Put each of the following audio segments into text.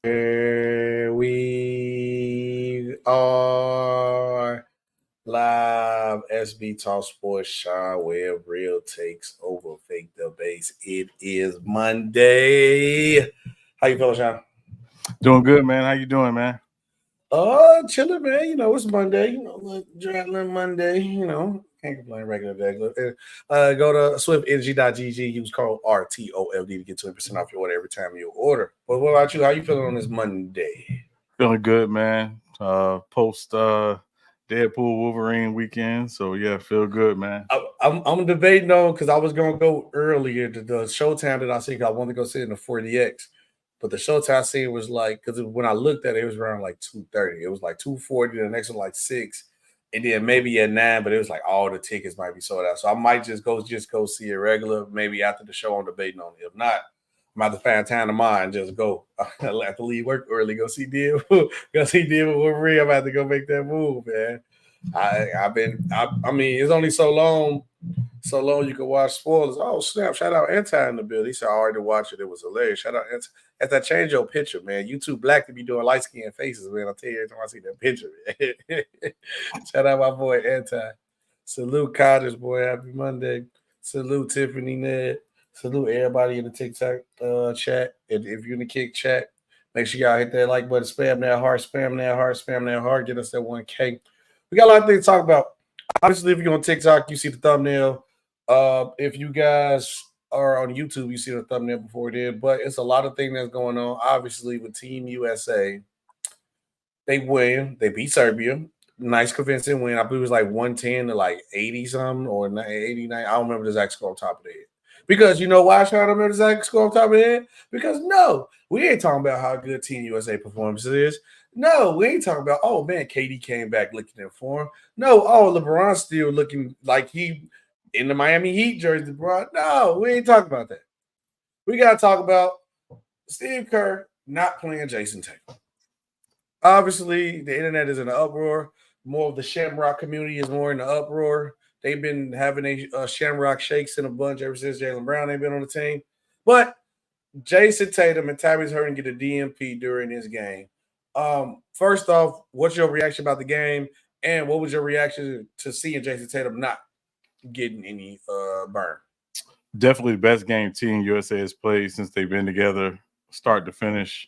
Here we are live. Sbtalksports, Sean Webb, real takes over fake debates. It is Monday. How you feeling, Sean? Doing good, man. How you doing, man? Chilling, man. You know, it's Monday. Adrenaline Monday. Can't complain. Regular day. Go to swiftenergy.gg. Use code RTOLD to get 20% off your order every time you order. But what about you? How you feeling on this Monday? Feeling good, man. Post Deadpool Wolverine weekend. So yeah, feel good, man. I'm debating on because I was gonna go earlier to the Showtime that I see. I wanted to go sit in the 40X. But the Showtime scene was like, because when I looked at it, it was around like 2:30. It was like 2:40. The next one like 6, and then maybe at 9. But it was like all the tickets might be sold out. So I might just go see it regular. Maybe after the show, I'm debating on it. If not, I'm about to find time tomorrow and just go. I'll have to leave work early. Go see Deadpool. Go see Deadpool Wolverine. I'm about to go make that move, man. I mean, it's only so long you can watch spoilers. Oh, snap. Shout out Anti in the building. He said, I already watched it. It was hilarious. Shout out Anti. As I change your picture, man, you too black to be doing light skinned faces, man. I'll tell you every time I see that picture, man. Shout out my boy Anti. Salute Cottage, boy. Happy Monday. Salute Tiffany Ned. Salute everybody in the TikTok chat. And if you're in the Kick chat, make sure y'all hit that like button. Spam that heart, spam that heart, spam that heart. Get us that 1K. We got a lot of things to talk about. Obviously, if you're on TikTok, you see the thumbnail. If you guys are on YouTube, you see the thumbnail before it did. But it's a lot of things that's going on. Obviously, with Team USA, they win. They beat Serbia. Nice convincing win. I believe it was like 110 to like 80 something or 89. I don't remember the exact score on top of the head. Because you know why I try to remember the exact score on top of the head? Because no, we ain't talking about how good Team USA performance is. No, we ain't talking about, oh man, KD came back looking in form. No, oh, LeBron's still looking like he in the Miami Heat jersey, LeBron. No, we ain't talking about that. We got to talk about Steve Kerr not playing Jayson Tatum. Obviously, the internet is in an uproar. More of the Shamrock community is more in the uproar. They've been having a Shamrock shakes in a bunch ever since Jaylen Brown ain't been on the team. But Jayson Tatum and Tyrese Hurd get a DNP during this game. First off, what's your reaction about the game? And what was your reaction to seeing Jayson Tatum not getting any burn? Definitely the best game Team USA has played since they've been together, start to finish.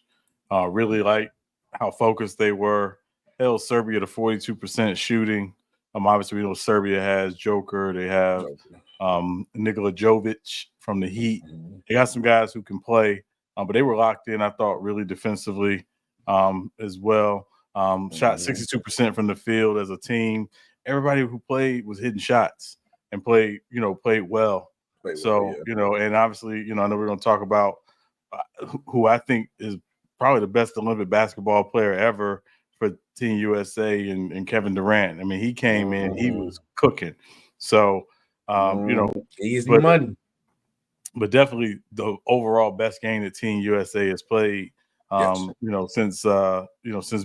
Really like how focused they were. Held Serbia to 42% shooting. Obviously, Serbia has Joker. They have Nikola Jovic from the Heat. They got some guys who can play, but they were locked in, I thought, really defensively as well. Shot 62% from the field as a team. Everybody who played was hitting shots and played well. And obviously, I know we're going to talk about who I think is probably the best Olympic basketball player ever for Team USA and Kevin Durant. I mean, he came in, he was cooking. So, easy money. But definitely the overall best game that Team USA has played, since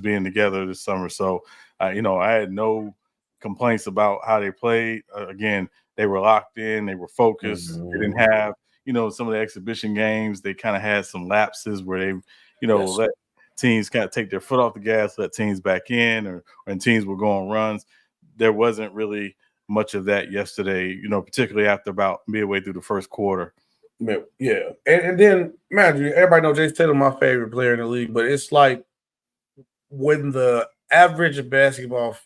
being together this summer. So, I had no complaints about how they played. Again, they were locked in, they were focused. They didn't have, some of the exhibition games. They kind of had some lapses where they, let teams kind of take their foot off the gas, let teams back in, or when teams were going runs. There wasn't really much of that yesterday, particularly after about midway through the first quarter. Yeah. And then, imagine, everybody knows Jayson Tatum, my favorite player in the league, but it's like when the average basketball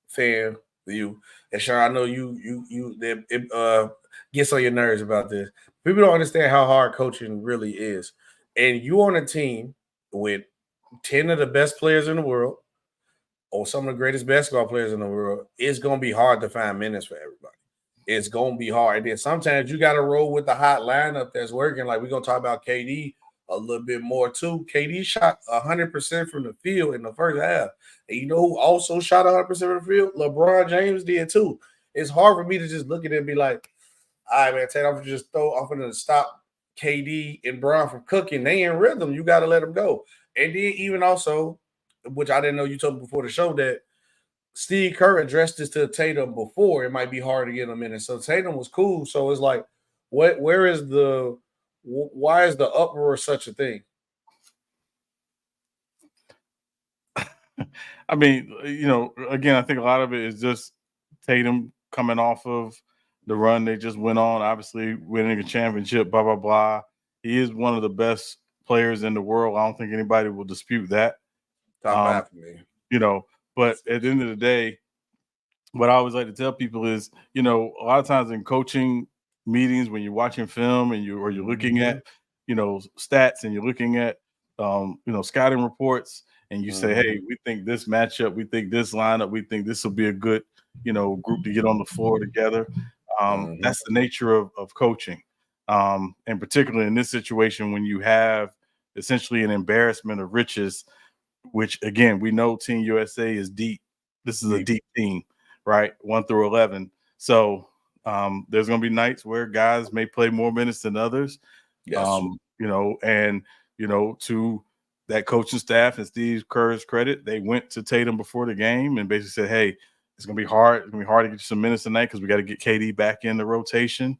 fan, you, and Sean, I know it gets on your nerves about this. People don't understand how hard coaching really is. And you on a team with 10 of the best players in the world, or some of the greatest basketball players in the world, it's going to be hard to find minutes for everybody. It's going to be hard. And then sometimes you got to roll with the hot lineup that's working. Like we're going to talk about KD a little bit more too. KD shot 100% from the field in the first half. And you know who also shot 100% from the field? LeBron James did too. It's hard for me to just look at it and be like, all right, man, Tatum, I'm going to stop KD and Bron from cooking. They in rhythm. You got to let them go. And then even also, which I didn't know, you told me before the show, that Steve Kerr addressed this to Tatum before. It might be hard to get him in. And so Tatum was cool. So it's like, why is the uproar such a thing? I mean, again, I think a lot of it is just Tatum coming off of the run they just went on, obviously winning a championship, blah, blah, blah. He is one of the best players in the world. I don't think anybody will dispute that. Top five for me. But at the end of the day, what I always like to tell people is, a lot of times in coaching meetings, when you're watching film and you're looking at, stats and you're looking at, scouting reports, and you say, hey, we think this matchup, we think this lineup, we think this will be a good, group to get on the floor together. That's the nature of coaching. And particularly in this situation, when you have essentially an embarrassment of riches, which again, we know Team USA is deep. This is a deep team, right? 1 through 11. So there's going to be nights where guys may play more minutes than others. Yes. To that coaching staff and Steve Kerr's credit, they went to Tatum before the game and basically said, hey, it's going to be hard. It's going to be hard to get you some minutes tonight because we got to get KD back in the rotation.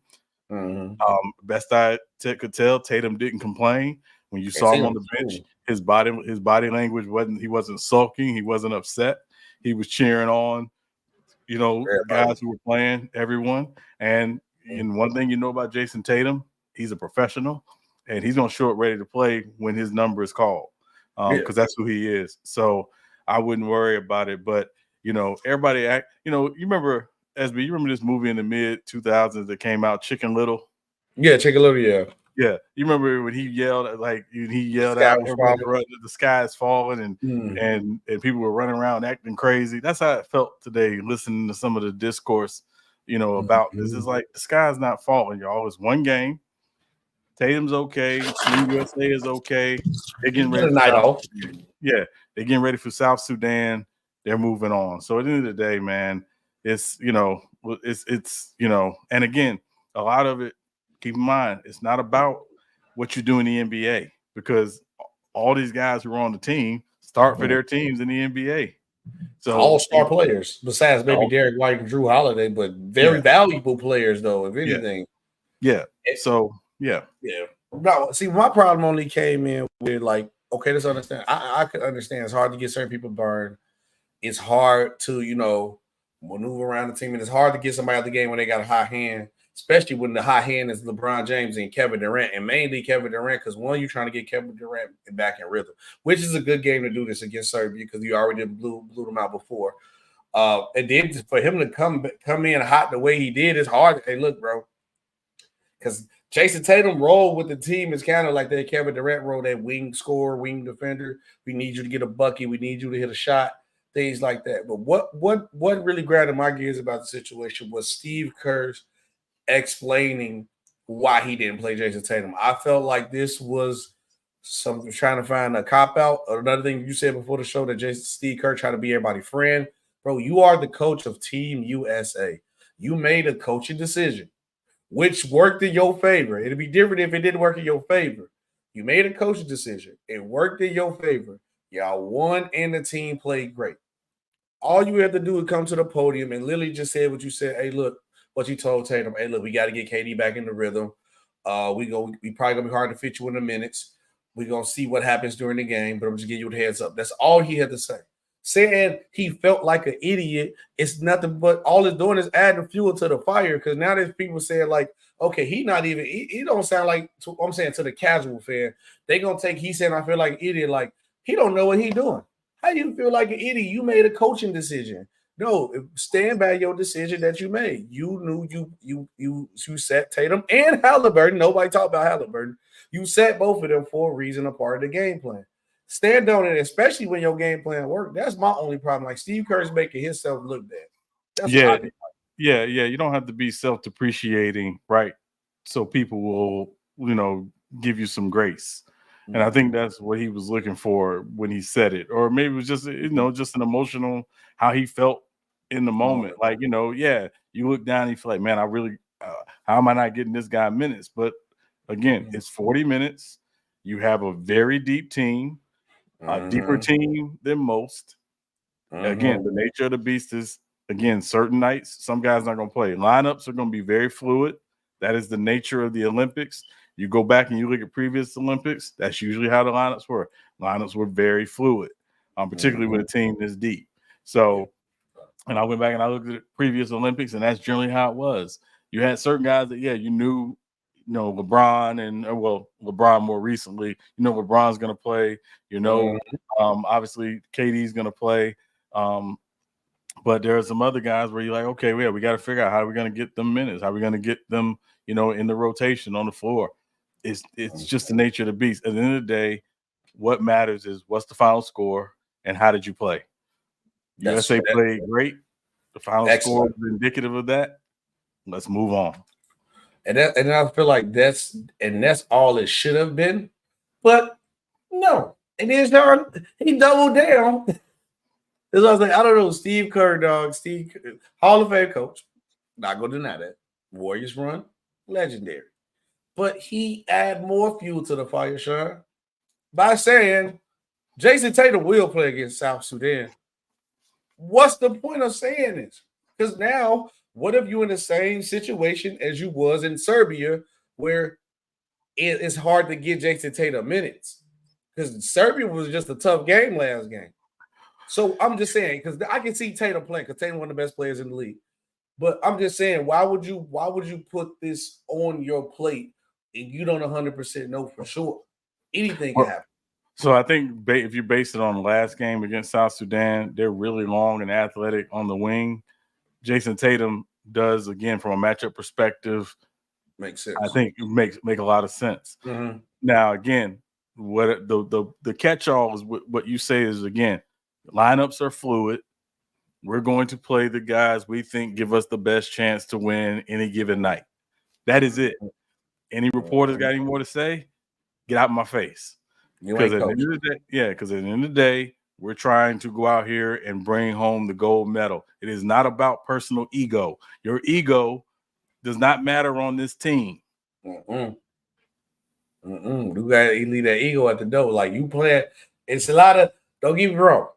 Best I could tell, Tatum didn't complain. When you saw him on the bench, his body language wasn't sulking. He wasn't upset. He was cheering on, guys who were playing, everyone. And one thing about Jayson Tatum, he's a professional, and he's going to show up ready to play when his number is called, because that's who he is. So I wouldn't worry about it. But, everybody you remember, SB, you remember this movie in the mid-2000s that came out, Chicken Little? Yeah, Chicken Little, yeah. Yeah, you remember when he yelled out, the sky is falling, and people were running around acting crazy. That's how it felt today, listening to some of the discourse, about this. It's like the sky's not falling, y'all. It's one game. Tatum's okay. Team USA is okay. They're getting ready for South Sudan. Yeah, they're getting ready for South Sudan. They're moving on. So at the end of the day, man, it's and again, a lot of it. Keep in mind, it's not about what you do in the NBA, because all these guys who are on the team start for their teams in the NBA. So all-star players, besides maybe Derek White and Drew Holiday, but very valuable players, though, if anything. Yeah. So, yeah. No, see, my problem only came in with, like, okay, let's understand. I could understand it's hard to get certain people burned. it's hard to, maneuver around the team, and it's hard to get somebody out the game when they got a hot hand, especially when the hot hand is LeBron James and Kevin Durant, and mainly Kevin Durant, because one, you're trying to get Kevin Durant back in rhythm, which is a good game to do this against Serbia because you already blew them out before. And then for him to come in hot the way he did, it's hard. Hey, look, bro, because Jayson Tatum role with the team is kind of like that Kevin Durant role, that wing scorer, wing defender. We need you to get a bucket. We need you to hit a shot, things like that. But what really grinded my gears about the situation was Steve Kerr's explaining why he didn't play Jayson Tatum. I felt like this was something trying to find a cop out. Another thing you said before the show that Steve Kerr tried to be everybody's friend. Bro, you are the coach of Team USA. You made a coaching decision, which worked in your favor. It'd be different if it didn't work in your favor. You made a coaching decision. It worked in your favor. Y'all won and the team played great. All you have to do is come to the podium and literally just say what you said. Hey, look, what you told Tatum. Hey, look, we got to get KD back in the rhythm. We probably gonna be hard to fit you in the minutes. We're gonna see what happens during the game, but I'm just giving you a heads up. That's all he had to say. Saying he felt like an idiot, it's nothing but all it's doing is adding fuel to the fire. Because now there's people saying like, okay, he don't sound like, I'm saying to the casual fan, they gonna take he saying I feel like an idiot, like he don't know what he doing. How you feel like an idiot? You made a coaching decision. No, stand by your decision that you made. You knew you set Tatum and Halliburton. Nobody talked about Halliburton. You set both of them for a reason, a part of the game plan. Stand on it, especially when your game plan worked. That's my only problem. Like Steve Kerr's making himself look bad. That's what I think. Yeah. You don't have to be self-depreciating, right? So people will, give you some grace. And I think that's what he was looking for when he said it. Or maybe it was just, just an emotional, how he felt in the moment. Like, you look down and you feel like, man, I really, how am I not getting this guy minutes? But again, it's 40 minutes. You have a very deep team. A deeper team than most. Again, the nature of the beast is, again, certain nights, some guys not going to play. Lineups are going to be very fluid. That is the nature of the Olympics. You go back and you look at previous Olympics, that's usually how the lineups were. Lineups were very fluid, particularly with a team this deep. So, and I went back and I looked at previous Olympics, and that's generally how it was. You had certain guys that, you knew, LeBron and LeBron more recently, LeBron's going to play, obviously KD's going to play. But there are some other guys where you're like, okay, we got to figure out how are we going to get them minutes? How are we going to get them, in the rotation on the floor? It's just the nature of the beast. At the end of the day, what matters is what's the final score and how did you play? USA played great. The final score was indicative of that. Let's move on. And I feel like that's all it should have been. But no. And then he doubled down. Because I was like, I don't know, Steve Kerr, dog. Hall of Fame coach. Not going to deny that. Warriors run, legendary. But he add more fuel to the fire, Sean, by saying Jayson Tatum will play against South Sudan. What's the point of saying this? Because now, what if you're in the same situation as you was in Serbia, where it's hard to get Jayson Tatum minutes? Because Serbia was just a tough game last game. So I'm just saying, because I can see Tatum playing, because Tatum one of the best players in the league. But I'm just saying, why would you put this on your plate and you don't 100% know for sure? Anything can happen. So I think if you base it on the last game against South Sudan, they're really long and athletic on the wing. Jayson Tatum does, again, from a matchup perspective, makes sense. I think it make a lot of sense. Mm-hmm. Now, again, what the catch-all is what you say is, again, lineups are fluid. We're going to play the guys we think give us the best chance to win any given night. That is it. Any reporters got any more to say? Get out of my face. Because at the end of the day, we're trying to go out here and bring home the gold medal. It is not about personal ego. Your ego does not matter on this team. You got to leave that ego at the door. Like you play, it's a lot of, don't get me wrong,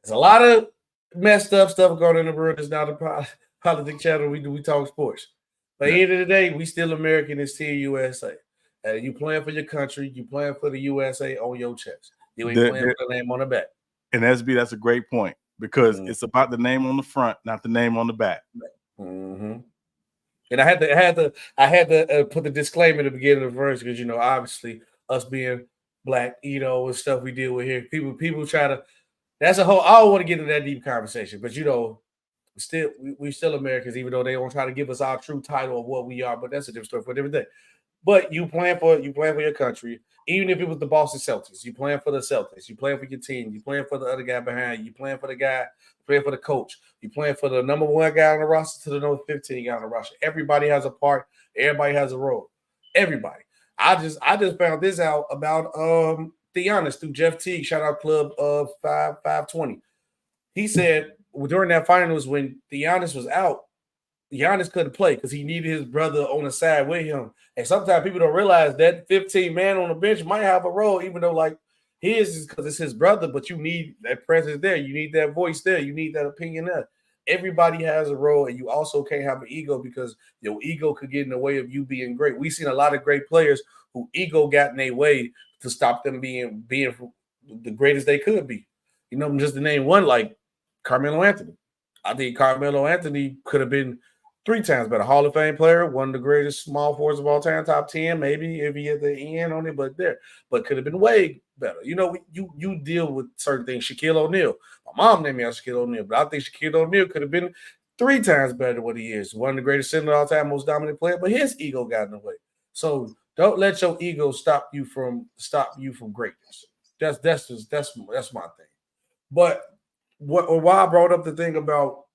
it's a lot of messed up stuff going on in the world. It's not a politic channel. We talk sports. But at the end of the day, we still American. It's Team USA. You playing for your country. You playing for the USA on your chest. You ain't playing for the name on the back. And SB, that's a great point. because it's about the name on the front, not the name on the back. Mm-hmm. And I had to put the disclaimer at the beginning of the verse because obviously us being black, and stuff we deal with here. People try to. That's a whole. I don't want to get into that deep conversation, but we still Americans, even though they don't try to give us our true title of what we are. But that's a different story for a different day. But you playing for your country, even if it was the Boston Celtics. You playing for the Celtics. You playing for your team. You playing for the other guy behind you. You playing for the guy. Playing for the coach. You playing for the number 1 guy on the roster to the number 15 guy on the roster. Everybody has a part. Everybody has a role. Everybody. I just found this out about Giannis through Jeff Teague. Shout out Club 520. He said during that finals when Giannis was out, Giannis couldn't play because he needed his brother on the side with him. And sometimes people don't realize that 15 man on the bench might have a role, even though like his is because it's his brother, but you need that presence there. You need that voice there. You need that opinion there. Everybody has a role, and you also can't have an ego because your ego could get in the way of you being great. We've seen a lot of great players who ego got in their way to stop them being the greatest they could be. Just to name one, like Carmelo Anthony. I think Carmelo Anthony could have been 3 times better. Hall of Fame player, one of the greatest small forwards of all time, top 10, maybe if he had the end on it, but could have been way better. You deal with certain things. Shaquille O'Neal. My mom named me after Shaquille O'Neal, but I think Shaquille O'Neal could have been 3 times better than what he is. One of the greatest center of all time, most dominant player, but his ego got in the way. So don't let your ego stop you from greatness. That's my thing. But why I brought up the thing about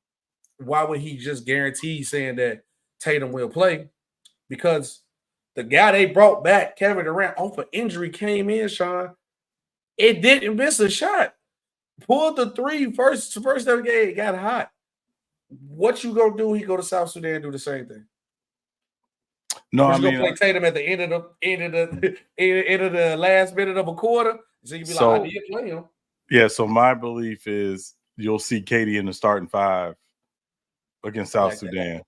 why would he just guarantee saying that Tatum will play? Because the guy they brought back, Kevin Durant, off of injury, came in, Sean. It didn't miss a shot. Pulled the 3 first ever game. It got hot. What you gonna do? He go to South Sudan and do the same thing. No, I mean, gonna play Tatum at the end of the last minute of a quarter. So you be like, I need to play him. Yeah. So my belief is you'll see Katie in the starting 5 against South Sudan,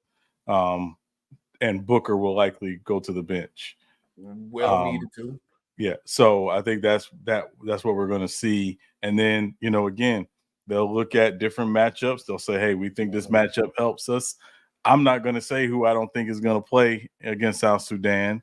and Booker will likely go to the bench. Well needed to. Yeah. So I think that's what we're going to see, and then again they'll look at different matchups. They'll say, hey, we think this matchup helps us. I'm not going to say who I don't think is going to play against South Sudan.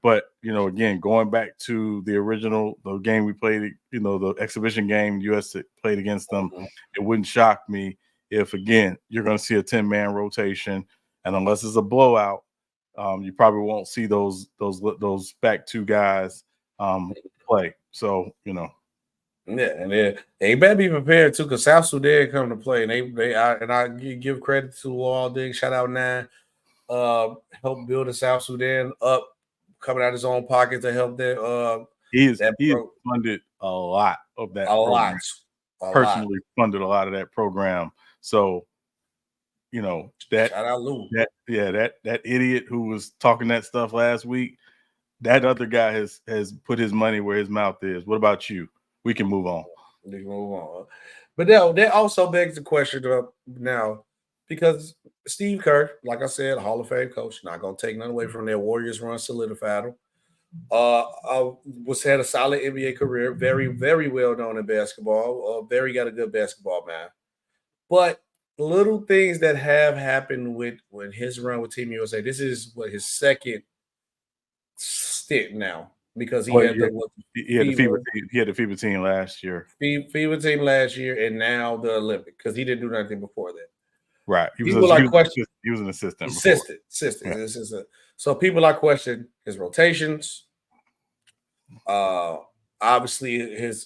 But again, going back to the game we played, the exhibition game US played against them, it wouldn't shock me if again you're going to see a 10-man rotation, and unless it's a blowout, you probably won't see those back 2 guys play. So yeah, and they better be prepared too, because South Sudan come to play, and I give credit to all things. Shout out 9, help build the South Sudan up, coming out of his own pocket to help that. He has funded a lot of that. Personally funded a lot of that program. So, that shout out Lou. That idiot who was talking that stuff last week, that other guy has put his money where his mouth is. What about you? We can move on. But now that also begs the question now, because Steve Kerr, like I said, Hall of Fame coach, not gonna take nothing away from their Warriors run, solidified him. Had a solid NBA career, very, very well known in basketball. Very got a good basketball man. But little things that have happened with his run with Team USA. This is his second stint now, because he had the FIBA team last year. FIBA team last year, and now the Olympic, because he didn't do nothing before that. Right. He was an assistant. Assistant. So people are questioning his rotations. Obviously his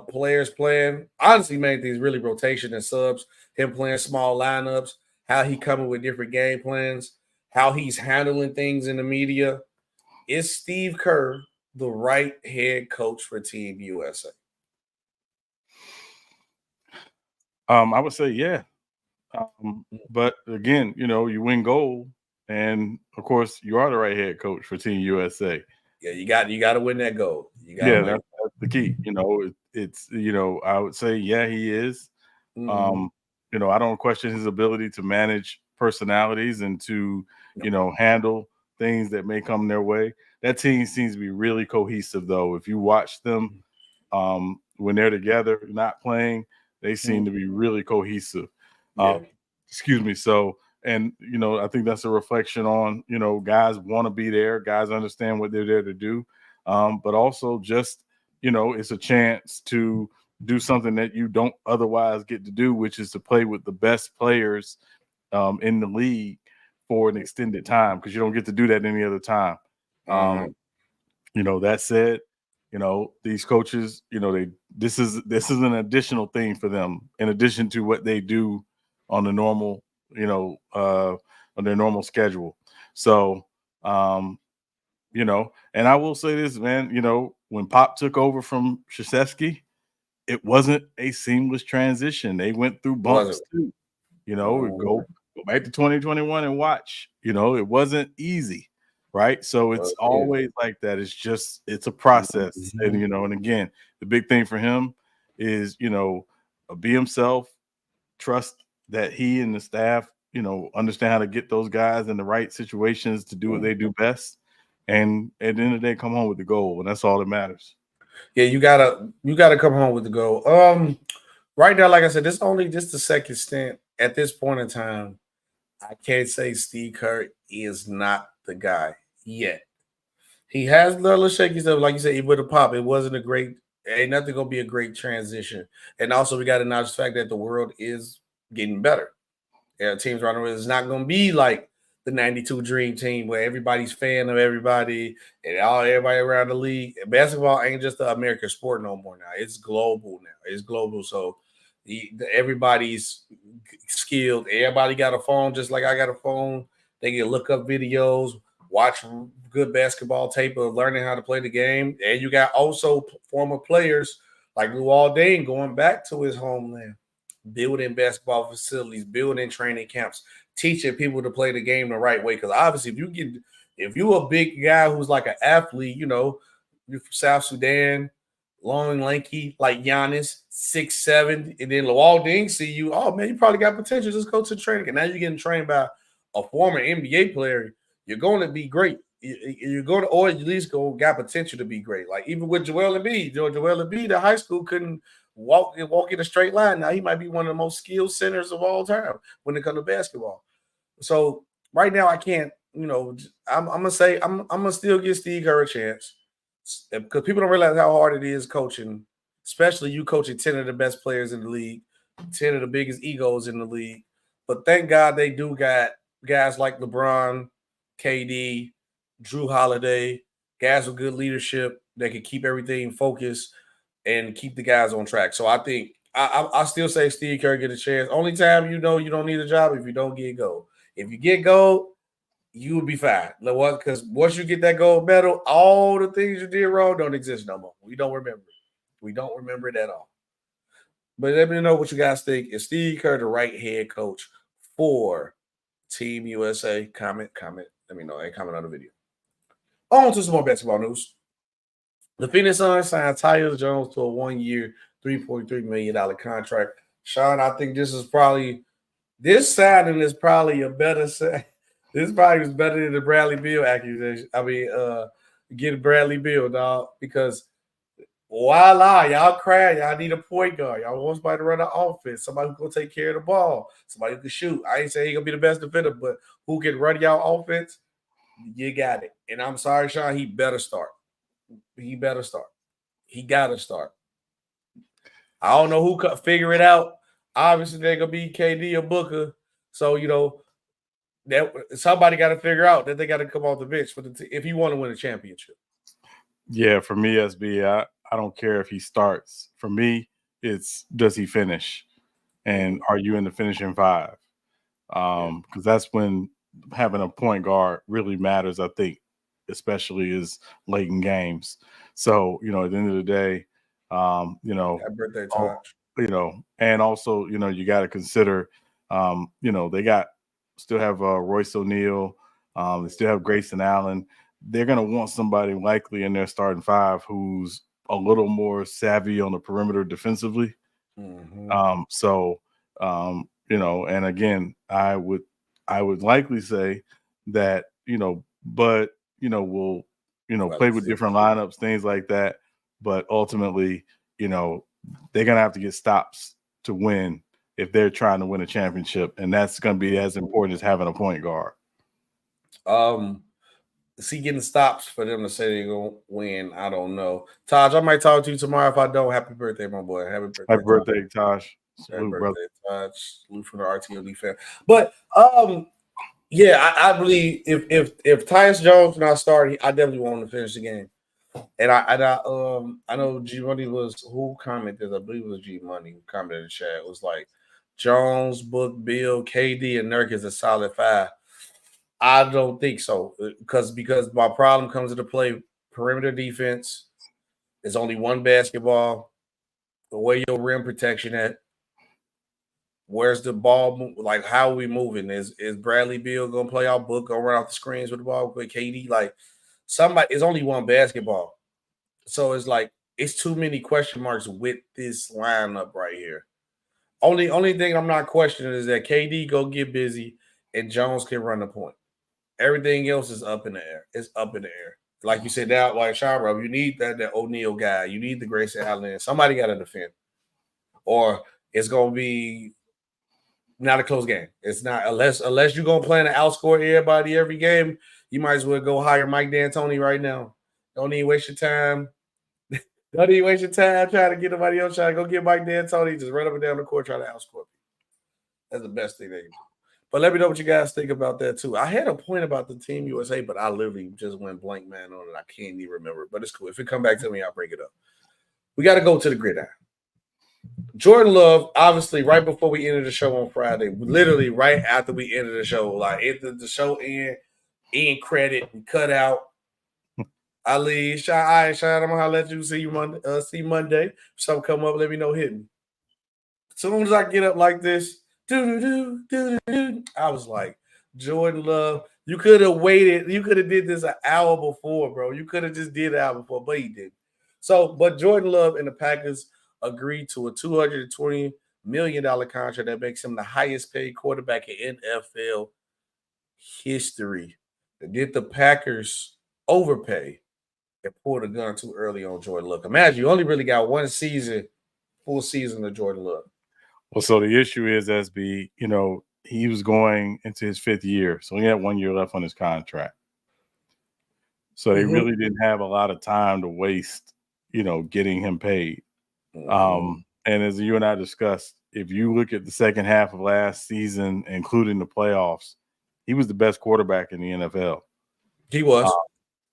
players playing. Honestly, main things really rotation and subs. Him playing small lineups. How he coming with different game plans. How he's handling things in the media. Is Steve Kerr the right head coach for Team USA? I would say yeah. But again, you win gold, and of course, you are the right head coach for Team USA. Yeah, you got to win that gold. That's the key. It's I would say yeah, he is. I don't question his ability to manage personalities and to handle things that may come their way. That team seems to be really cohesive, though. If you watch them when they're together, not playing, They seem to be really cohesive. Yeah. Excuse me. So, and I think that's a reflection on guys want to be there, guys understand what they're there to do, but also just it's a chance to do something that you don't otherwise get to do, which is to play with the best players in the league for an extended time, because you don't get to do that any other time. That said, these coaches, this is an additional thing for them in addition to what they do on the normal, on their normal schedule. So, and I will say this, man, when Pop took over from Krzyzewski, it wasn't a seamless transition. They went through bumps too. Go back to 2021 and watch. It wasn't easy, right? So it's always like that. It's a process. And and again, the big thing for him is, be himself, trust that he and the staff, understand how to get those guys in the right situations to do what they do best. And at the end of the day, come home with the goal. And that's all that matters. Yeah, you gotta come home with the goal. Right now, like I said, this is only just the second stint. At this point in time, I can't say Steve Kerr is not the guy yet. He has a little shaky stuff, like you said, with a Pop. It wasn't ain't nothing gonna be a great transition. And also, we got to acknowledge the fact that the world is getting better. Yeah, teams around the world, it's not gonna be like the '92 Dream Team where everybody's fan of everybody and everybody around the league. Basketball ain't just the American sport no more now. It's global now. It's global. So everybody's skilled. Everybody got a phone, just like I got a phone. They can look up videos, watch good basketball tape of learning how to play the game. And you got also former players like Luol Deng going back to his homeland, building basketball facilities, building training camps, teaching people to play the game the right way. Because obviously, if you're a big guy who's like an athlete, you're from South Sudan, long and lanky like Giannis, 6'7", and then Luol Deng see you. Oh man, you probably got potential. Just go to training. And now you're getting trained by a former NBA player. You're going to be great. You're going to, or at least got potential to be great. Like even with Joel Embiid, Joel Embiid, the high school couldn't walk in a straight line. Now he might be one of the most skilled centers of all time when it comes to basketball. So right now I can't. I'm gonna say I'm gonna still give Steve Kerr a chance because people don't realize how hard it is coaching, especially you coaching 10 of the best players in the league, 10 of the biggest egos in the league. But thank God they do got guys like LeBron, KD, Drew Holiday, guys with good leadership that can keep everything focused and keep the guys on track. So I think I still say Steve Kerr get a chance. Only time you don't need a job if you don't get gold. If you get gold, you will be fine. Because once you get that gold medal, all the things you did wrong don't exist no more. We don't remember it. We don't remember it at all. But let me know what you guys think. Is Steve Kerr the right head coach for Team USA? Comment. Let me know. Comment on the video. On to some more basketball news. The Phoenix Suns signed Tyus Jones to a 1-year, $3.3 million contract. Sean, I think this signing is probably a better sign. This probably was better than the Bradley Beal accusation. Get Bradley Beal, dog, because voila, y'all cry. Y'all need a point guard. Y'all want somebody to run the offense, somebody who's going to take care of the ball, somebody who can shoot. I ain't saying he's going to be the best defender, but who can run y'all offense, you got it. And I'm sorry, Sean, he better start. He got to start. I don't know who could figure it out. Obviously, they're going to be KD or Booker. So, that somebody got to figure out that they got to come off the bench if you want to win a championship. Yeah, for me, SB, I don't care if he starts. For me, it's does he finish? And are you in the finishing five? Because that's when having a point guard really matters, I think, especially is late in games. So, at the end of the day, that birthday touch. And also, you got to consider, they still have Royce O'Neal, they still have Grayson Allen. They're going to want somebody likely in their starting five who's a little more savvy on the perimeter defensively. Mm-hmm. And again, I would likely say that, but, we'll, play with different lineups, things like that. But ultimately, they're going to have to get stops to win if they're trying to win a championship, and that's going to be as important as having a point guard. Is he getting stops for them to say they're going to win? I don't know. Taj, I might talk to you tomorrow. If I don't, happy birthday, my boy. Happy birthday. Happy birthday, Taj. Happy birthday, Taj. Salute from the RTOD fan. But, yeah, I believe if Tyus Jones not starting, I definitely want him to finish the game. And I know G Money was who commented. I believe it was G Money who commented in the chat. It was like Jones, Book, Bill, KD, and Nurk is a solid 5. I don't think so because my problem comes into play. Perimeter defense is only one basketball. Where your rim protection at? Where's the ball? Like, how are we moving? Is Bradley Beal gonna play out? Book gonna run off the screens with the ball? With KD, like somebody. It's only one basketball, so it's like it's too many question marks with this lineup right here. Only thing I'm not questioning is that KD go get busy and Jones can run the point. Everything else is up in the air. It's up in the air. Like you said, now, like Sean Webb, you need that O'Neal guy. You need the Grayson Allen. Somebody got to defend. Or it's going to be not a close game. It's not unless you're going to plan to outscore everybody every game, you might as well go hire Mike D'Antoni right now. Don't even waste your time. Don't even waste your time trying to get nobody else. Trying to go get Mike D'Antoni. Just run up and down the court, try to outscore people. That's the best thing they can do. But let me know what you guys think about that, too. I had a point about the Team USA, but I literally just went blank, man, on it. I can't even remember it, but it's cool. If it come back to me, I'll bring it up. We got to go to the gridiron. Jordan Love, obviously, right before we ended the show on Friday, literally right after we ended the show, like the show end credit, we cut out. Ali, Shine, I'm going to let you see Monday. If something come up, let me know, hit me. As soon as I get up like this, I was like, Jordan Love, you could have waited. You could have did this an hour before, bro. You could have just did an hour before, but he didn't. So, but Jordan Love and the Packers agreed to a $220 million contract that makes him the highest paid quarterback in NFL history. Did the Packers overpay and pull the gun too early on Jordan Love? Imagine you only really got one full season of Jordan Love. Well, so the issue is, SB, he was going into his 5th year, so he had 1 year left on his contract. So they really didn't have a lot of time to waste, getting him paid. And as you and I discussed, if you look at the second half of last season, including the playoffs, he was the best quarterback in the NFL. He was.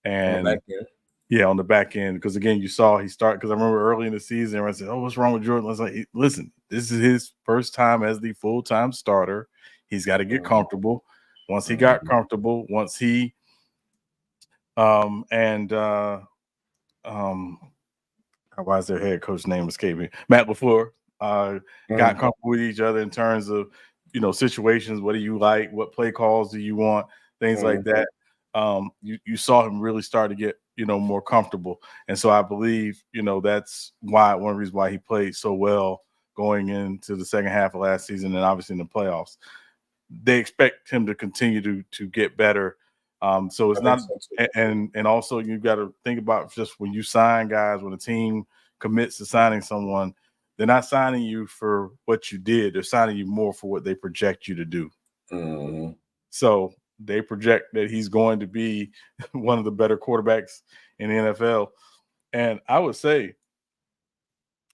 On the back end. Because, again, you saw he started – because I remember early in the season, I said, what's wrong with Jordan? I was like, listen, this is his first time as the full-time starter. He's got to get comfortable. Once he got comfortable, why is their head coach name escaping me? Matt LaFleur got comfortable with each other in terms of, situations. What do you like? What play calls do you want? Things like that. You saw him really start to get, more comfortable. And so I believe, that's one of the reasons why he played so well going into the second half of last season and obviously in the playoffs. They expect him to continue to get better. So it's not – and also you've got to think about just when you sign guys, when a team commits to signing someone, they're not signing you for what you did. They're signing you more for what they project you to do. So they project that he's going to be one of the better quarterbacks in the NFL. And I would say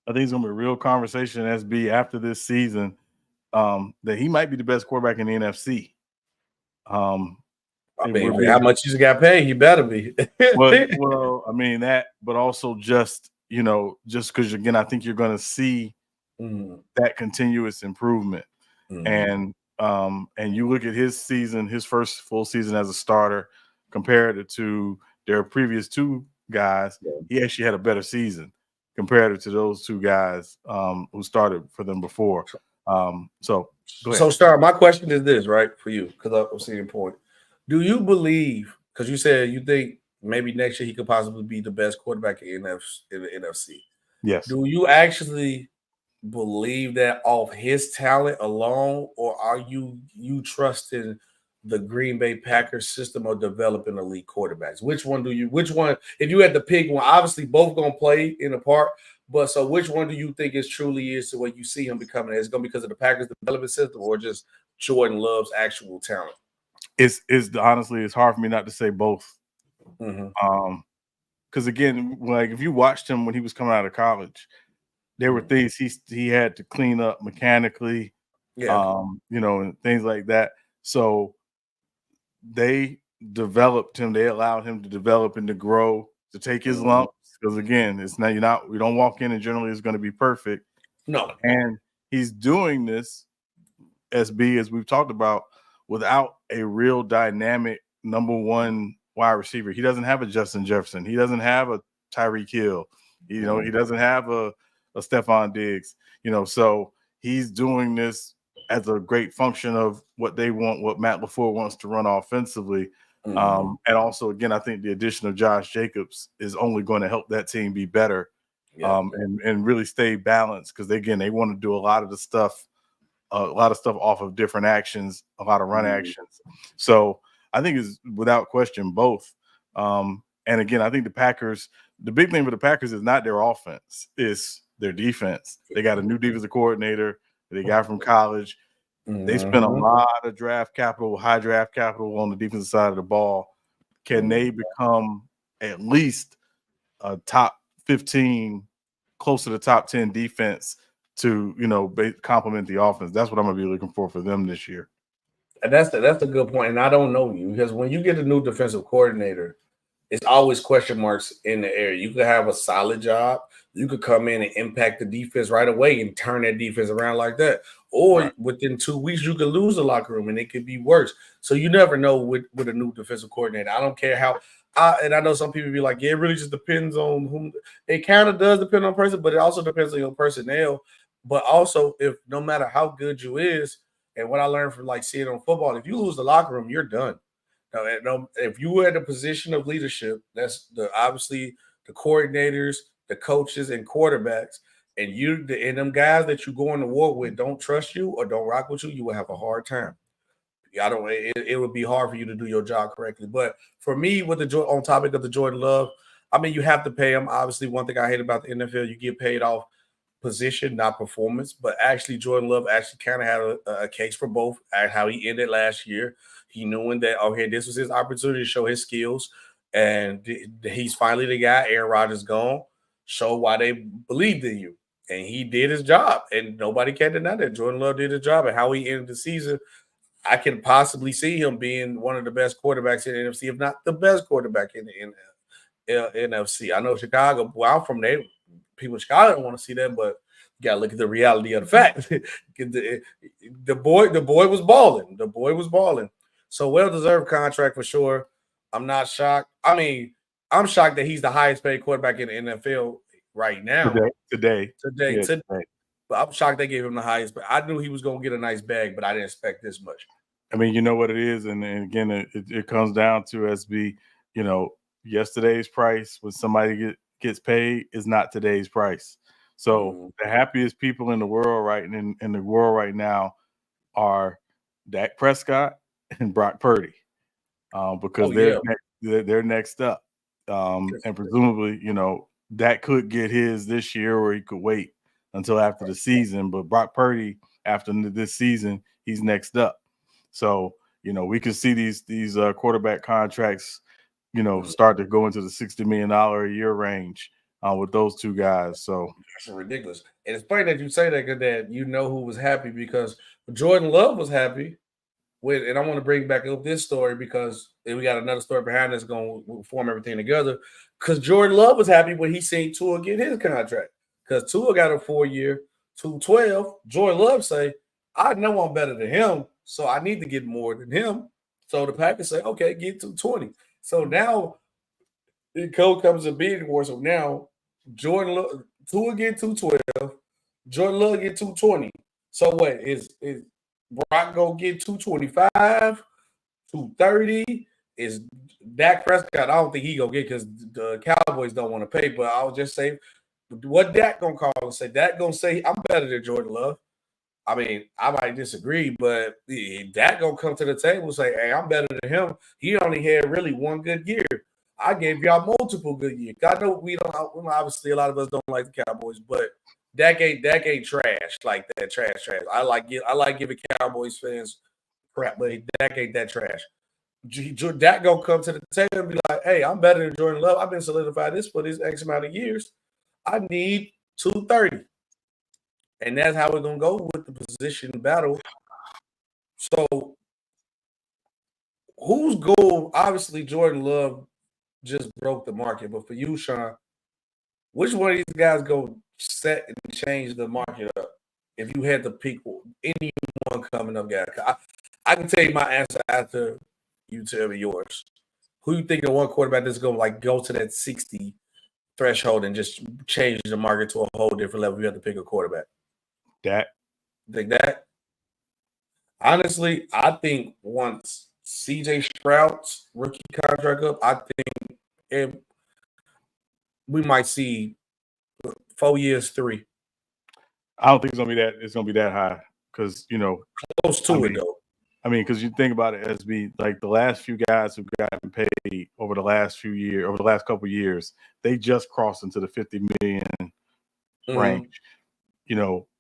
I think it's going to be a real conversation, SB, after this season, that he might be the best quarterback in the NFC. I mean, how much he's got paid, he better be. well, I mean that, but also just because again, I think you're going to see that continuous improvement, and you look at his season, his first full season as a starter, compared it to their previous 2 guys. He actually had a better season compared to those 2 guys who started for them before. So, go ahead. So, Star, my question is this, right, for you, because I'm seeing your point. Do you believe, because you said you think maybe next year he could possibly be the best quarterback in the NFC? Yes. Do you actually believe that off his talent alone, or are you trusting the Green Bay Packers system or developing elite quarterbacks? Which one, if you had to pick one, obviously both going to play in a part, but so which one do you think is truly is the way you see him becoming? Is it going to be because of the Packers development system or just Jordan Love's actual talent? It's honestly, it's hard for me not to say both. Mm-hmm. Because again, like if you watched him when he was coming out of college, there were things he had to clean up mechanically, and things like that. So they developed him. They allowed him to develop and to grow, to take his lumps. Because again, we don't walk in and generally it's going to be perfect. No. And he's doing this, SB, as we've talked about, without a real dynamic number one wide receiver. He doesn't have a Justin Jefferson. He doesn't have a Tyreek Hill. He doesn't have a Stephon Diggs. So he's doing this as a great function of what they want, what Matt LaFleur wants to run offensively. And also, again, I think the addition of Josh Jacobs is only going to help that team be better and really stay balanced because, again, they want to do a lot of stuff off of different actions, a lot of run actions. So I think it's without question both. And again, I think the big thing for the Packers is not their offense, it's their defense. They got a new defensive coordinator that they got from college. They spent a lot of high draft capital on the defensive side of the ball. Can they become at least a top 15, close to the top 10 defense to complement the offense? That's what I'm gonna be looking for them this year. And that's a good point. And I don't know you because when you get a new defensive coordinator, it's always question marks in the air. You could have a solid job. You could come in and impact the defense right away and turn that defense around like that. Or within 2 weeks, you could lose the locker room and it could be worse. So you never know with a new defensive coordinator. I don't care how. And I know some people be like, yeah, it really just depends on whom. It kind of does depend on person, but it also depends on your personnel. But also, if no matter how good you is, and what I learned from seeing on football, if you lose the locker room, you're done. Now, if you were at a position of leadership, that's obviously the coordinators, the coaches, and quarterbacks, and them guys that you go into war with don't trust you or don't rock with you, you will have a hard time. It would be hard for you to do your job correctly. But for me, on topic of the Jordan Love, I mean, you have to pay him. Obviously, one thing I hate about the NFL, you get paid off position, not performance. But actually, Jordan Love actually kind of had a case for both. How he ended last year, he knew that this was his opportunity to show his skills, and he's finally the guy. Aaron Rodgers gone, show why they believed in you, and he did his job, and nobody can deny that. Jordan Love did his job, and how he ended the season, I can possibly see him being one of the best quarterbacks in the NFC, if not the best quarterback in the NFC. I know Chicago. Well, I'm from there. People in Chicago don't want to see that, but you gotta look at the reality of the fact. the boy was balling. The boy was balling. So well-deserved contract for sure. I'm not shocked. I mean, I'm shocked that he's the highest paid quarterback in the NFL right now. Today. But I'm shocked they gave him the highest. But I knew he was going to get a nice bag, but I didn't expect this much. I mean, you know what it is, and again, it comes down to SB. Yesterday's price when somebody gets paid is not today's price. So the happiest people in the world right now are Dak Prescott and Brock Purdy, because they're next up, and presumably, Dak could get his this year, or he could wait until after the season. But Brock Purdy, after this season, he's next up. So we could see these quarterback contracts, start to go into the $60 million a year range with those two guys. So that's ridiculous. And it's funny that you say that, that who was happy, because Jordan Love was happy with, and I want to bring back up this story because we got another story behind that's going to form everything together. Because Jordan Love was happy when he seen Tua get his contract, because Tua got a 4-year, $212. Jordan Love say, I know I'm better than him, so I need to get more than him. So the Packers say, okay, get $220. So now the code comes a bidding war. So now Jordan Love, Tua get $212, Jordan Love get $220. So what is Brock gonna get $225, $230? Is Dak Prescott? I don't think he gonna get, because the Cowboys don't want to pay. But I'll just say, what Dak gonna call and say? Dak gonna say, I'm better than Jordan Love. I mean, I might disagree, but that gonna come to the table and say, "Hey, I'm better than him. He only had really one good year. I gave y'all multiple good years." I know we don't. Obviously, a lot of us don't like the Cowboys, but decade trash like that. Trash. I like giving Cowboys fans crap, but decade that trash. That gonna come to the table and be like, "Hey, I'm better than Jordan Love. I've been solidified this for this X amount of years. I need 230." And that's how we're gonna go with the position battle. So whose goal? Obviously, Jordan Love just broke the market. But for you, Sean, which one of these guys go set and change the market up? If you had to pick anyone coming up, guy, I can tell you my answer after you tell me yours. Who you think the one quarterback that's gonna go to that 60 threshold and just change the market to a whole different level? You have to pick a quarterback. Dak. Think that? Honestly, I think once CJ Stroud's rookie contract up, I think we might see 4 years, 3. I don't think it's gonna be that high because close to it though. I mean, because you think about it as like the last few guys who've gotten paid over the last few years, over the last couple of years, they just crossed into the 50 million range.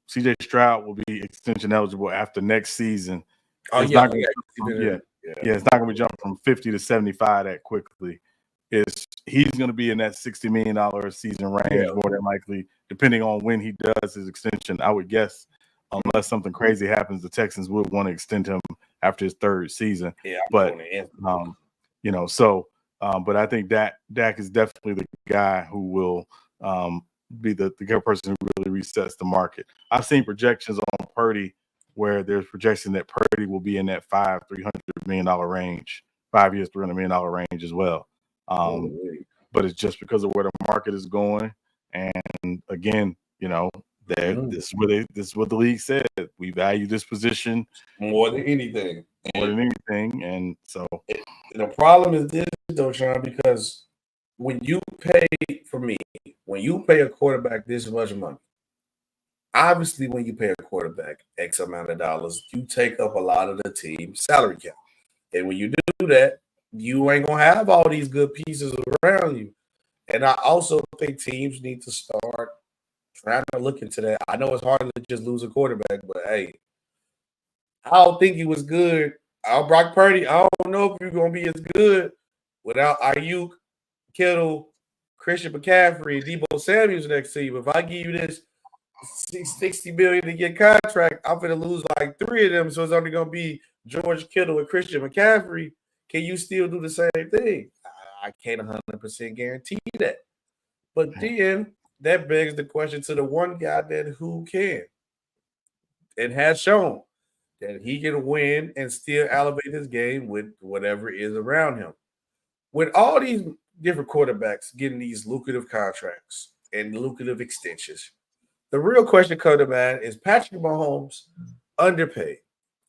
CJ Stroud will be extension eligible after next season. It's not going to jump from 50 to 75 that quickly. He's going to be in that $60 million a season range more than likely, depending on when he does his extension. I would guess, unless something crazy happens, the Texans would want to extend him after his 3rd season. Yeah, but but I think Dak is definitely the guy who will be the person who really resets the market. I've seen projections on Purdy where there's projection that Purdy will be in that $300 million range, 5 years, $300 million range as well. But it's just because of where the market is going. And again, this is what the league said. We value this position more than anything. And so the problem is this though, Sean, because when you pay a quarterback this much money, obviously when you pay a quarterback X amount of dollars, you take up a lot of the team's salary cap. And when you do that, you ain't gonna have all these good pieces around you. And I also think teams need to start trying to look into that. I know it's hard to just lose a quarterback, but hey, I don't think he was good. Brock Purdy, I don't know if you're gonna be as good without Ayuk, Kittle, Christian McCaffrey, and Debo Samuels next to you. If I give you this $60 million a year contract, I'm gonna lose like 3 of them, so it's only gonna be George Kittle and Christian McCaffrey. Can you still do the same thing? I can't 100% guarantee that. But then that begs the question to the one guy who can and has shown that he can win and still elevate his game with whatever is around him. With all these different quarterbacks getting these lucrative contracts and lucrative extensions, the real question comes to mind is Patrick Mahomes underpaid,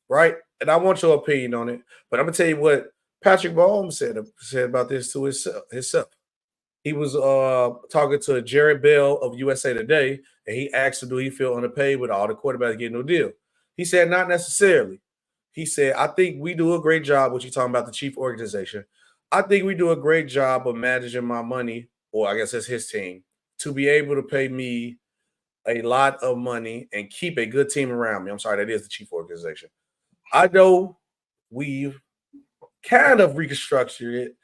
right? And I want your opinion on it, but I'm gonna tell you what Patrick Mahomes said about this to himself. He was talking to Jared Bell of USA Today, and he asked him, do he feel underpaid with all the quarterbacks getting no deal? He said, not necessarily. He said, I think we do a great job, what you're talking about, the chief organization. I think we do a great job of managing my money, or I guess that's his team, to be able to pay me a lot of money and keep a good team around me. I'm sorry, that is the chief organization. I know we've kind of reconstructed it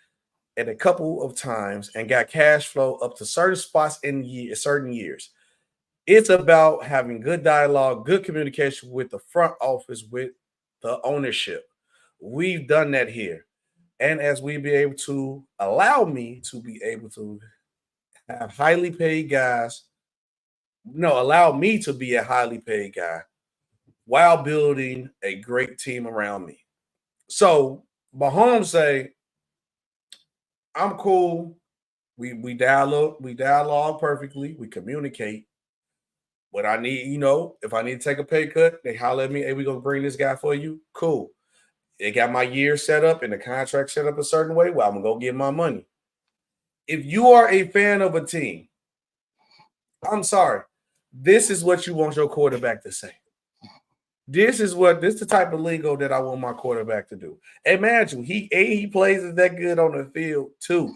at a couple of times and got cash flow up to certain spots in certain years. It's about having good dialogue, good communication with the front office, with the ownership. We've done that here. And as we be able to allow me to be able to have highly paid guys, allow me to be a highly paid guy while building a great team around me. So Mahomes say, I'm cool. We dialogue perfectly. We communicate. What I need, if I need to take a pay cut, they holler at me. Hey, we gonna bring this guy for you. Cool. They got my year set up and the contract set up a certain way. Well, I'm gonna go get my money. If you are a fan of a team, I'm sorry. This is what you want your quarterback to say. This is the type of lingo that I want my quarterback to do. Imagine he plays it that good on the field too.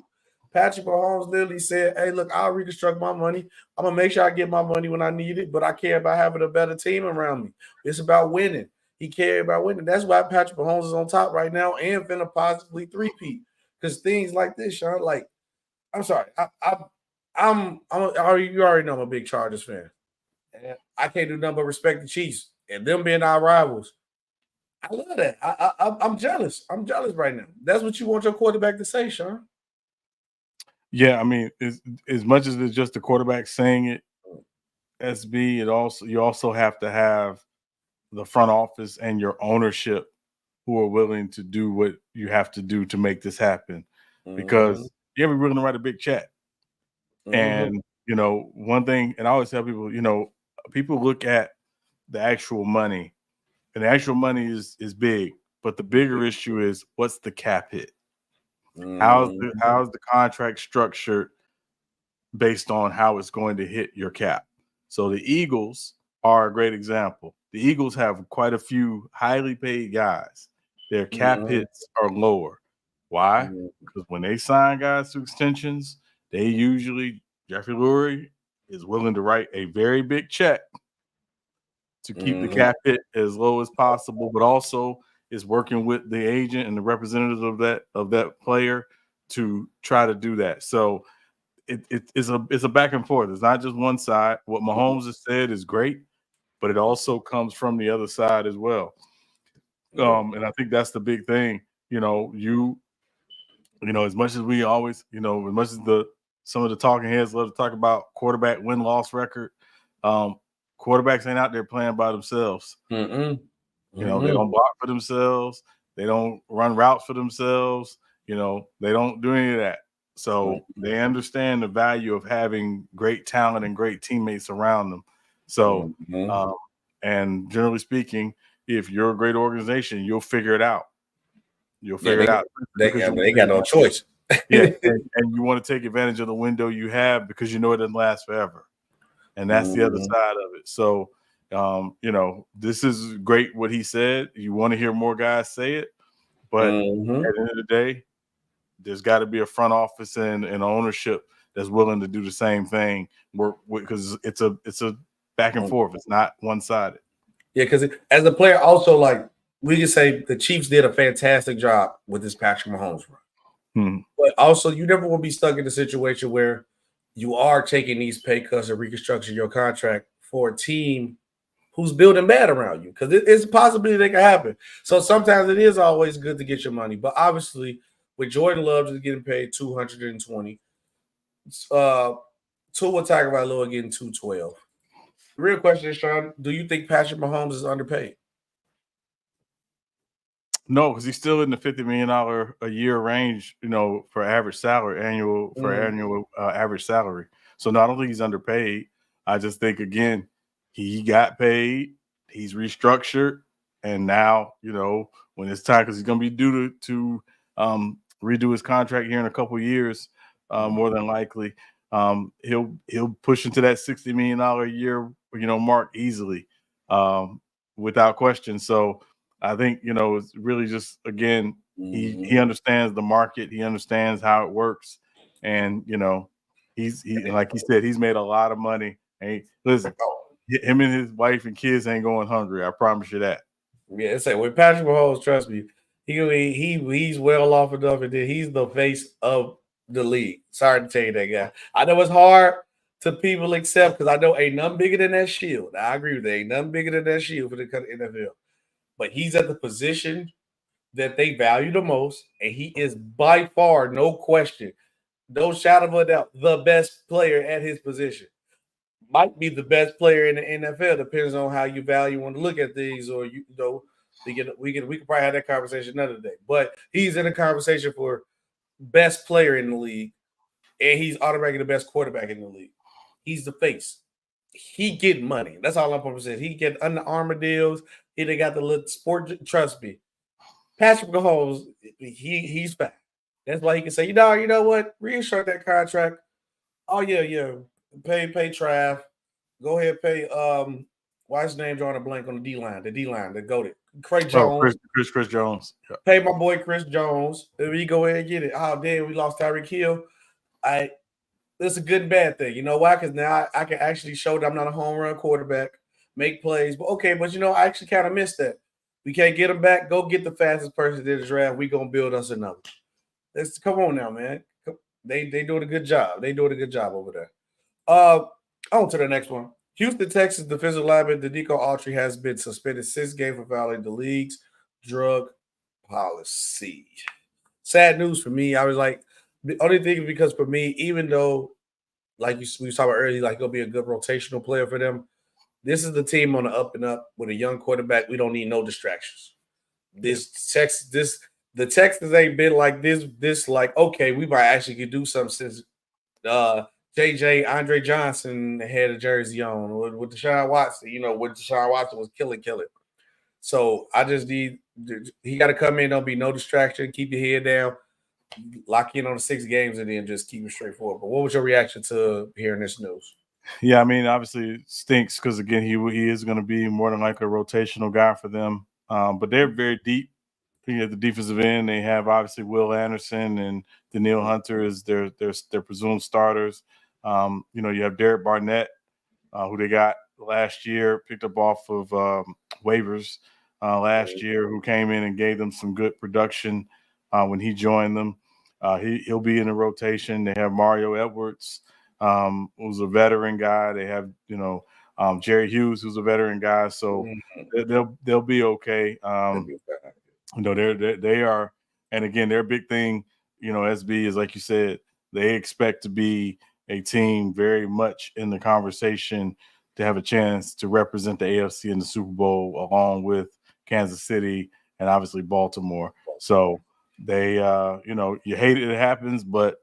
Patrick Mahomes literally said, "Hey, look, I'll reconstruct my money. I'm gonna make sure I get my money when I need it, but I care about having a better team around me. It's about winning. He cared about winning. That's why Patrick Mahomes is on top right now and finna possibly three-peat. Because things like this, Sean, like, I'm sorry, you already know I'm a big Chargers fan. And I can't do nothing but respect the Chiefs and them being our rivals. I love that. I'm jealous. I'm jealous right now. That's what you want your quarterback to say, Sean. Yeah, I mean, as much as it's just the quarterback saying it, SB, you also have to have the front office and your ownership who are willing to do what you have to do to make this happen. Because you ever willing to write a big check. And one thing, and I always tell people, people look at the actual money, and the actual money is big, but the bigger issue is what's the cap hit? How's the contract structured based on how it's going to hit your cap? So the Eagles are a great example. The Eagles have quite a few highly paid guys. Their cap hits are lower. Why? Because when they sign guys to extensions, they usually, Jeffrey Lurie is willing to write a very big check to keep the cap hit as low as possible, but also is working with the agent and the representatives of that player to try to do that. So it's a back and forth. It's not just one side. What Mahomes has said is great, but it also comes from the other side as well. And I think that's the big thing. As much as we always, as much as some of the talking heads love to talk about quarterback win-loss record, quarterbacks ain't out there playing by themselves. They don't block for themselves. They don't run routes for themselves. They don't do any of that. So they understand the value of having great talent and great teammates around them. So, and generally speaking, if you're a great organization, you'll figure it out. You'll figure it out. They got no choice. Yeah, and you want to take advantage of the window you have because you know it doesn't last forever. And that's the other side of it. So, this is great what he said. You want to hear more guys say it, but at the end of the day, there's got to be a front office and ownership that's willing to do the same thing, because it's a back and forth. It's not one-sided. Yeah, because as a player, also, like, we can say the Chiefs did a fantastic job with this Patrick Mahomes run. But also, you never will be stuck in a situation where you are taking these pay cuts or reconstructing your contract for a team who's building bad around you, because it's a possibility that can happen. So sometimes it is always good to get your money. But obviously, with Jordan Love just getting paid $220, Tua Tagovailoa getting $212. The real question is, Sean, do you think Patrick Mahomes is underpaid? No, because he's still in the $50 million a year range, for average salary, annual average salary. So no, I don't think he's underpaid. I just think, again, he got paid, he's restructured, and now, when it's time, because he's going to be due to redo his contract here in a couple of years, more than likely, he'll push into that $60 million a year, mark easily, without question. So I think, it's really just, again, he understands the market. He understands how it works. And, he's like he said, he's made a lot of money. And listen, him and his wife and kids ain't going hungry. I promise you that. Yeah, it's like with Patrick Mahomes, trust me, he's well off enough, and then he's the face of the league. Sorry to tell you that, guy. I know it's hard to people accept, because I know ain't nothing bigger than that shield. I agree with that. Ain't nothing bigger than that shield for the NFL. But he's at the position that they value the most, and he is by far, no question, no shadow of a doubt, the best player at his position. Might be the best player in the NFL, depends on how you value want to look at these, or we can probably have that conversation another day. But he's in a conversation for best player in the league, and he's automatically the best quarterback in the league. He's the face. He get money. That's all I'm going to say. He get Under Armour deals. They got the little sport. Trust me, Patrick Mahomes, he's fat. That's why he can say, you know what? Reinsure that contract. Oh yeah. Pay Trav. Go ahead, pay Why his name drawing a blank on the D-line? The D-line, the goated. Craig Oh, Jones. Chris Jones. Yeah. Pay my boy Chris Jones. If we go ahead and get it. Oh, damn, we lost Tyreek Hill. It's a good and bad thing. You know why? Because now I can actually show that I'm not a home run quarterback, make plays. But okay, but I actually kind of missed that. We can't get him back. Go get the fastest person in the draft. We gonna build us another. Come on now, man. They doing a good job. They doing a good job over there. On to the next one. Houston Texans defensive lineman Danico Autry has been suspended 6 games for violating the league's drug policy. Sad news for me. I was like, the only thing is because for me, even though, like we were talking about earlier, like he'll be a good rotational player for them. This is the team on the up and up with a young quarterback. We don't need no distractions. The Texans ain't been like this like, okay, we might actually could do something since JJ Andre Johnson had a jersey on with Deshaun Watson. When Deshaun Watson was killing. So I just need he got to come in. Don't be no distraction. Keep your head down. Lock in on the 6 games and then just keep it straightforward. But what was your reaction to hearing this news? Yeah, I mean, obviously it stinks because again, he is going to be more than like a rotational guy for them. But they're very deep. At the defensive end, they have obviously Will Anderson and Daniil Hunter as their presumed starters. You have Derek Barnett, who they got last year, picked up off of waivers last year, who came in and gave them some good production when he joined them. He'll be in the rotation. They have Mario Edwards, who's a veteran guy. They have Jerry Hughes, who's a veteran guy. So they'll be okay. They are, and again, their big thing, SB is like you said, they expect to be a team very much in the conversation to have a chance to represent the AFC in the Super Bowl along with Kansas City and obviously Baltimore. So they, you hate it happens, but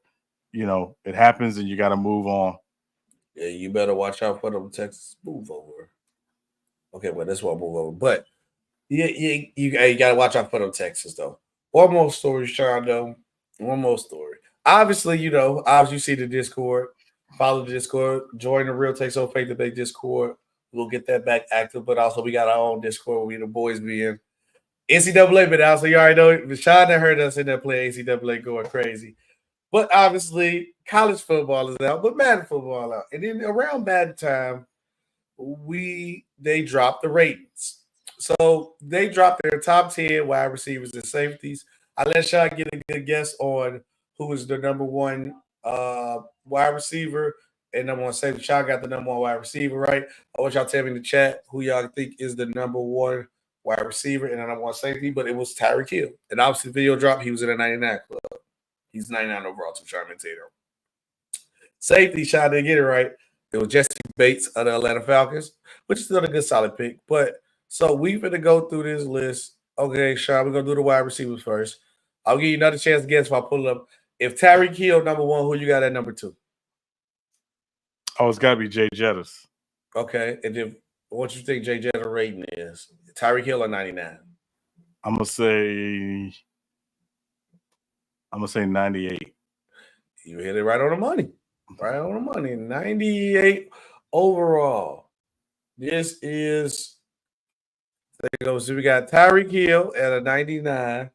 it happens and you got to move on. Yeah, you better watch out for them Texas move over. Okay, well, this won't move over, but you got to watch out for them Texas though. One more story, Sean. Though, one more story. Obviously, you see the Discord. Follow the Discord. Join the Real Takes on Faith Debate Discord. We'll get that back active, but also we got our own Discord where we the boys be in. NCAA been out, so you already know. Sean that heard us in there playing NCAA going crazy. But obviously, college football is out, but Madden football out. And then around Madden time, they dropped the ratings. So they dropped their top 10 wide receivers and safeties. I let Sean get a good guess on who is the number one wide receiver and number one safety. Sean got the number one wide receiver, right? I want y'all to tell me in the chat who y'all think is the number one wide receiver and the number one safety, but it was Tyreek Hill. And obviously, the video dropped, he was in the 99 club. He's 99 overall, to Sean Tatum. Safety, Sean didn't get it right. It was Jesse Bates of the Atlanta Falcons, which is still a good solid pick. But so we're going to go through this list. Okay, Sean, we're going to do the wide receivers first. I'll give you another chance to guess if I pull it up. If Tyreek Hill, number one, who you got at number 2? Oh, it's got to be Jay Jettis. Okay, and then what you think Jay Jettis rating is? Tyreek Hill or 99? I'm going to say 98. You hit it right on the money. Right on the money. 98 overall. This is so we got Tyreek Hill at a 99.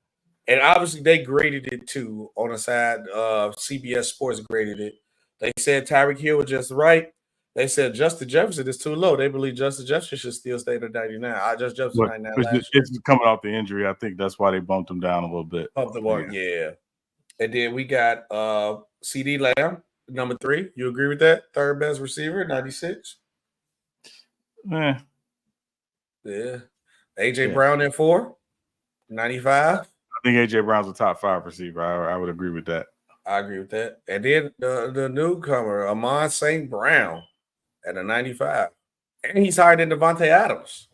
And obviously they graded it too on the side. CBS Sports graded it. They said Tyreek Hill was just right. They said Justin Jefferson is too low. They believe Justin Jefferson should still stay at 99. Jefferson 99 last year. It's coming off the injury. I think that's why they bumped him down a little bit. Bumped him up, yeah. And then we got CD Lamb, number 3. You agree with that? Third best receiver, 96. Yeah. AJ Brown at 4, 95. I think AJ Brown's a top 5 receiver. I would agree with that. I agree with that. And then the newcomer, Amon St. Brown, at a 95. And he's higher than Devontae Adams.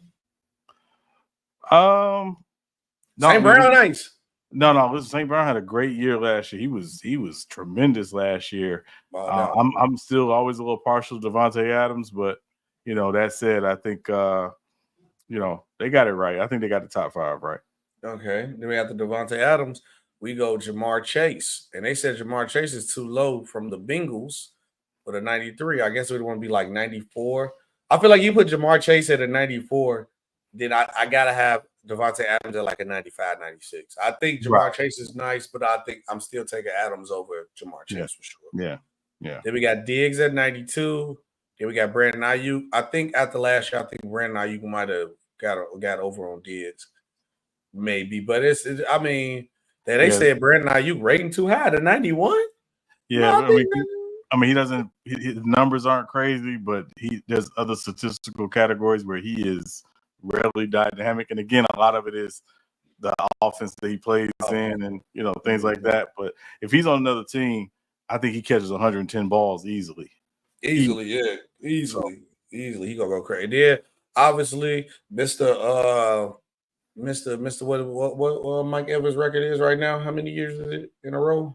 St. Brown, nice. No. Listen, St. Brown had a great year last year. He was tremendous last year. I'm still always a little partial to Devontae Adams, but that said, I think they got it right. I think they got the top 5 right. Okay. Then we have the Devontae Adams. We go Jamar Chase. And they said Jamar Chase is too low from the Bengals with a 93. I guess it would want to be like 94. I feel like you put Jamar Chase at a 94, then I gotta have Devontae Adams at like a 95, 96. I think Jamar Chase is nice, but I think I'm still taking Adams over Jamar Chase for sure. Yeah. Then we got Diggs at 92. Then we got Brandon Ayuk. I think after last year, I think Brandon Ayuk might have got over on Diggs, maybe. But I mean, they said Brandon Ayuk rating too high to 91. Yeah, no, he doesn't. His numbers aren't crazy, but there's other statistical categories where he is rarely dynamic, and again, a lot of it is the offense that he plays in, and things like that. But if he's on another team, I think he catches 110 balls easily. Easily. He gonna go crazy. Then obviously, Mr. What Mike Evans' record is right now? How many years is it in a row?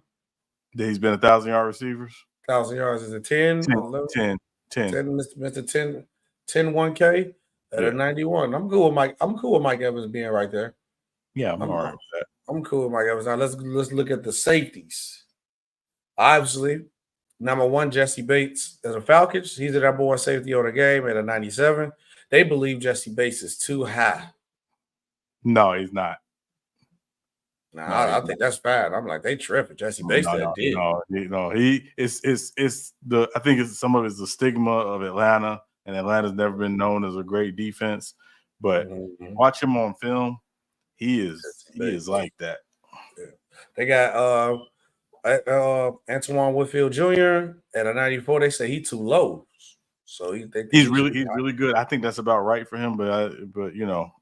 He's been 1,000-yard receivers. 1,000 yards is it 10? 10. Mr. 10 1K at a 91. I'm cool with Mike Evans being right there. Yeah, I'm all right with that. I'm cool with Mike Evans. Now let's look at the safeties. Obviously, number 1, Jesse Bates as a Falcons. He's the number 1 safety on the game at a 97. They believe Jesse Bates is too high. No, he's not. I think that's bad. I'm like, they tripping. Jesse Bates did. No. I think it's some of it's the stigma of Atlanta, and Atlanta's never been known as a great defense. But watch him on film, he is like that. Yeah. They got Antoine Woodfield Jr. at a 94. They say he's too low. So he's really good. I think that's about right for him, but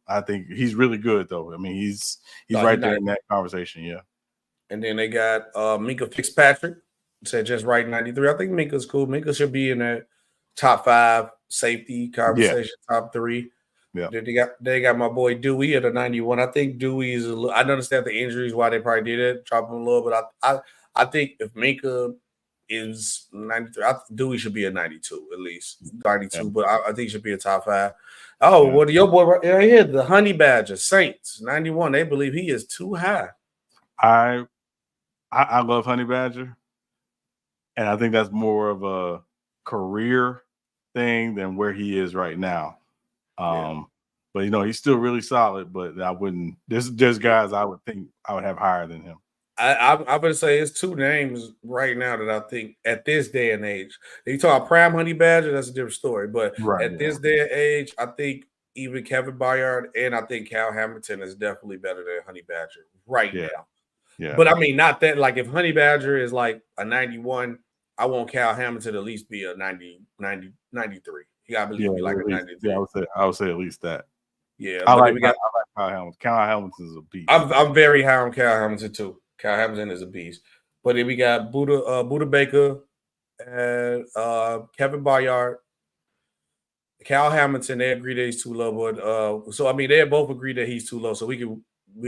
I think he's really good though. I mean, he's right there in that conversation, yeah. And then they got Minka Fitzpatrick, said just right 93. I think Minka's cool. Minka should be in that top 5 safety conversation, top 3. Yeah. Then they got my boy Dewey at a 91. I think Dewey is I understand the injuries why they probably did it, drop him a little, but I think if Minka is 93. Dewey should be a 92 at least, 92. But I think he should be a top 5. Oh, well, your boy right here, the Honey Badger Saints 91. They believe he is too high. I love Honey Badger, and I think that's more of a career thing than where he is right now. But he's still really solid. But I wouldn't. There's guys I would think I would have higher than him. I'm going to say it's 2 names right now that I think at this day and age. You talk about prime Honey Badger, that's a different story. But this day and age, I think even Kevin Byard and I think Cal Hamilton is definitely better than Honey Badger now. Yeah. But I mean, not that like if Honey Badger is like a 91, I want Cal Hamilton to at least be a 93. He got to be like a 93. Yeah, I would say at least that. Yeah, I like Cal Hamilton. Cal Hamilton is a beast. I'm very high on Cal Hamilton too. Cal Hamilton is a beast. But then we got Buda Baker and Kevin Byard. Cal Hamilton, they agree that he's too low. But so I mean, they both agree that he's too low. So we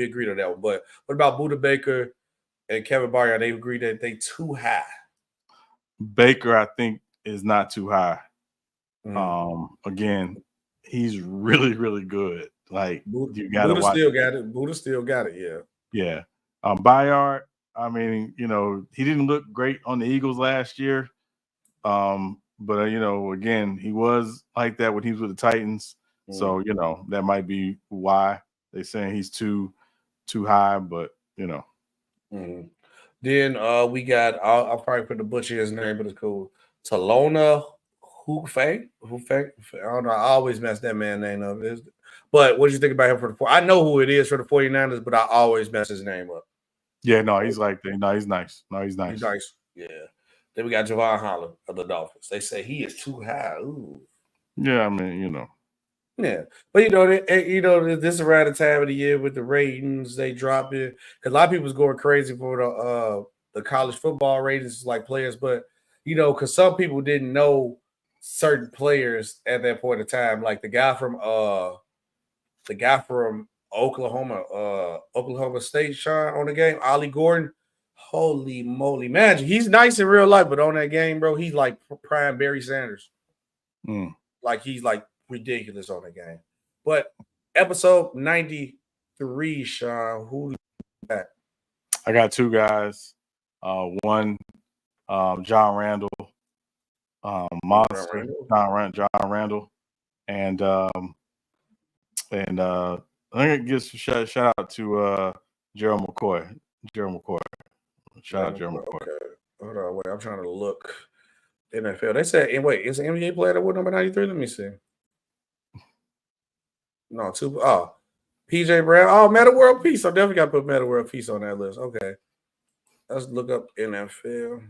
agree on that one. But what about Buda Baker and Kevin Byard? They agree that they too high. Baker, I think, is not too high. Again, he's really, really good. Like you got to watch. Buda still got it. Yeah. Yeah. Byard, I mean, he didn't look great on the Eagles last year. But again, he was like that when he was with the Titans. So, that might be why they're saying he's too high, but Then we got I'll probably put the butcher his name, but it's cool. Talona Hufang. I don't know. I always mess that man's name up. But what do you think about him for the I know who it is for the 49ers, but I always mess his name up. Yeah, no, he's like that. No, he's nice. He's nice. Yeah. Then we got Javon Holland of the Dolphins. They say he is too high. Ooh. Yeah, I mean, Yeah, but this is around the time of the year with the ratings, they drop it because a lot of people's going crazy for the college football ratings, like players, but because some people didn't know certain players at that point in time, like the guy from Oklahoma State, Sean, on the game, Ollie Gordon. Holy moly, man, he's nice in real life, but on that game, bro, he's like prime Barry Sanders. Like he's like ridiculous on the game. But episode 93, Sean, who you got? I got 2 guys. One, John Randall, monster. John Randall. And I think it gives a shout out to Gerald McCoy. Shout out Gerald McCoy. Okay. Hold on, wait. I'm trying to look. NFL. They said, and wait, is the NBA player that with number 93? Let me see. No, two. Oh, PJ Brown. Oh, Meta World Peace. I definitely got to put Meta World Peace on that list. Okay. Let's look up NFL.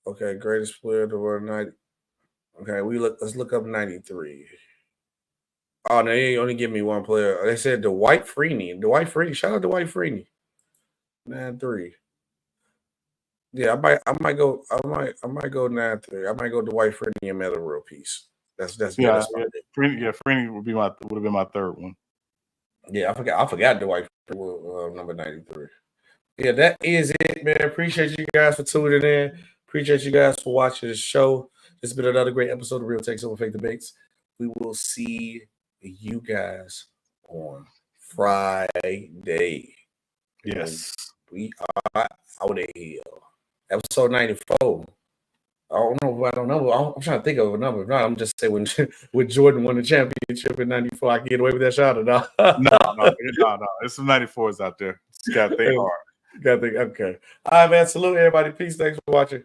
Okay, greatest player of the world 90. Okay, let's look up 93. Oh, no, they only give me one player. They said Dwight Freeney. Shout out to Dwight Freeney. 93. Yeah, I might go 93. I might go Dwight Freeney and Meta World Peace. That's yeah. Freeney would have been my third one. Yeah, I forgot Dwight number 93. Yeah, that is it, man. Appreciate you guys for tuning in. Appreciate you guys for watching the show. This has been another great episode of Real Takes Over Fake Debates. We will see you guys on Friday. Yes. We are out of here. Episode 94. I don't know. I'm trying to think of a number. No, I'm just saying when Jordan won the championship in 94, I can get away with that shot or not. No. There's some 94s out there. Just got to think hard. Okay. All right, man. Salute everybody. Peace. Thanks for watching.